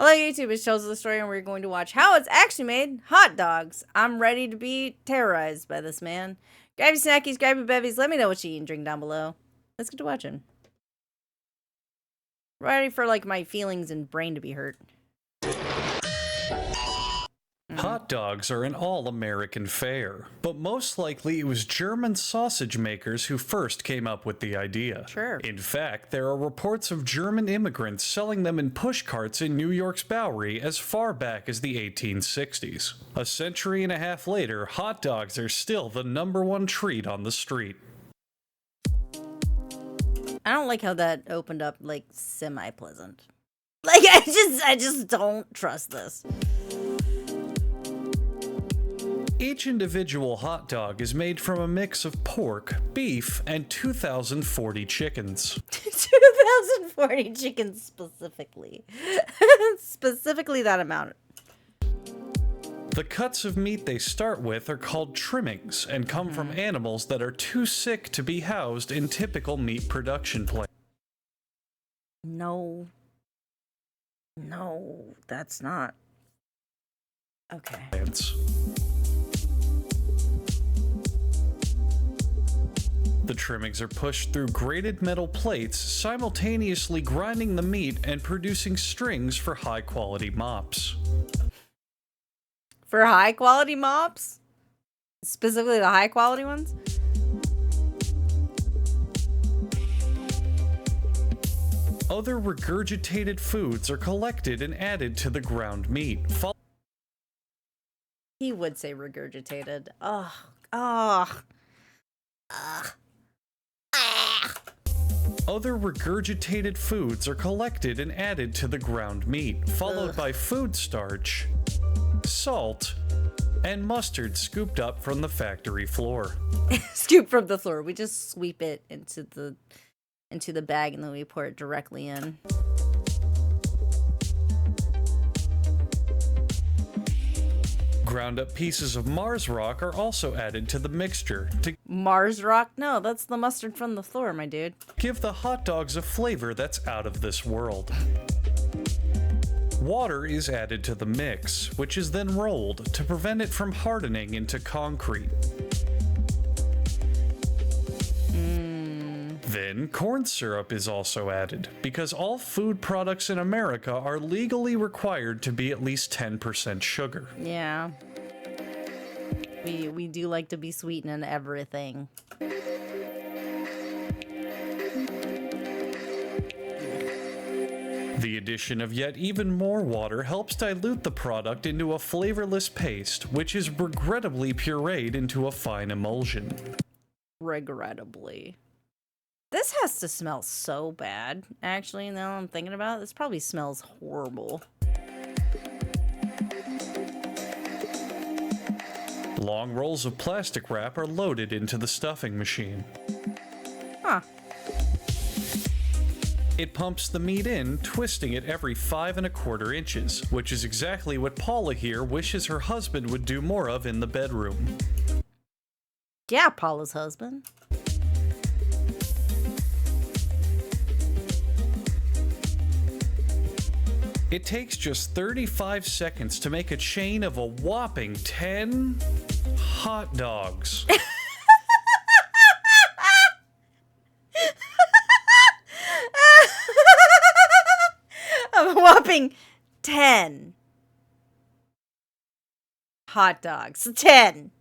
Hello YouTube, it shows the story and we're going to watch how it's actually made. Hot dogs. I'm ready to be terrorized by this man. Grab your snackies, grab your bevies, let me know what you eat and drink down below. Let's get to watching. Ready for like my feelings and brain to be hurt. Hot dogs are an all-American fare, but most likely it was German sausage makers who first came up with the idea. Sure. In fact, there are reports of German immigrants selling them in pushcarts in New York's Bowery as far back as the 1860s. A century and a half later, hot dogs are still the #1 treat on the street. I don't like how that opened up like semi-pleasant. Like I just don't trust this. Each individual hot dog is made from a mix of pork, beef, and 2,040 chickens. 2,040 chickens specifically. Specifically that amount. The cuts of meat they start with are called trimmings and come from animals that are too sick to be housed in typical meat production plants. No, that's not. Okay. The trimmings are pushed through grated metal plates, simultaneously grinding the meat and producing strings for high-quality mops. For high-quality mops? Specifically the high-quality ones? Other regurgitated foods are collected and added to the ground meat. He would say regurgitated. Ugh. Other regurgitated foods are collected and added to the ground meat, followed by food starch, salt, and mustard scooped up from the factory floor. Scoop from the floor. We just sweep it into the bag and then we pour it directly in. Ground up pieces of Mars rock are also added to the mixture to Mars rock? No, that's the mustard from the floor, my dude. give the hot dogs a flavor that's out of this world. Water is added to the mix, which is then rolled to prevent it from hardening into concrete. Then corn syrup is also added, because all food products in America are legally required to be at least 10% sugar. Yeah. We do like to be sweetening everything. The addition of yet even more water helps dilute the product into a flavorless paste, which is regrettably pureed into a fine emulsion. Regrettably. This has to smell so bad, actually, now I'm thinking about it. This probably smells horrible. Long rolls of plastic wrap are loaded into the stuffing machine. Huh. It pumps the meat in, twisting it every 5 1/4 inches, which is exactly what Paula here wishes her husband would do more of in the bedroom. Yeah, Paula's husband. It takes just 35 seconds to make a chain of a whopping 10 hot dogs. A whopping 10 hot dogs. 10.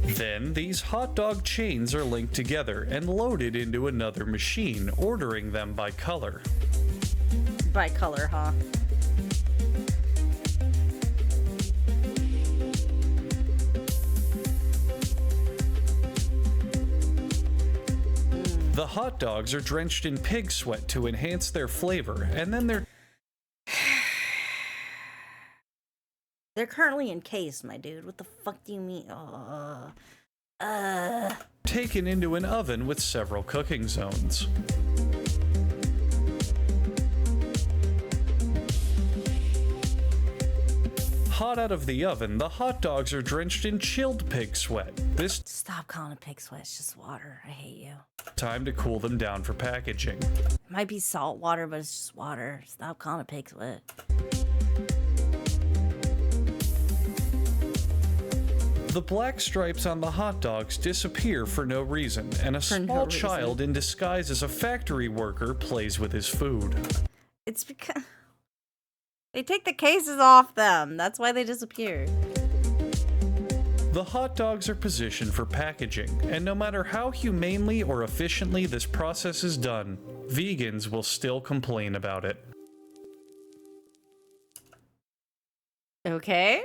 Then these hot dog chains are linked together and loaded into another machine, ordering them by color. By color, huh? The hot dogs are drenched in pig sweat to enhance their flavor, and then They're currently encased, my dude. What the fuck do you mean? taken into an oven with several cooking zones. hot out of the oven, the hot dogs are drenched in chilled pig sweat. This Stop calling it pig sweat. It's just water. I hate you. time to cool them down for packaging. It might be salt water, but it's just water. Stop calling it pig sweat. The black stripes on the hot dogs disappear for no reason, and a small child in disguise as a factory worker plays with his food. It's because they take the cases off them. That's why they disappear. The hot dogs are positioned for packaging, and no matter how humanely or efficiently this process is done, vegans will still complain about it. Okay.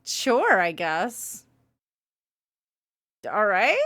Sure, I guess. All right.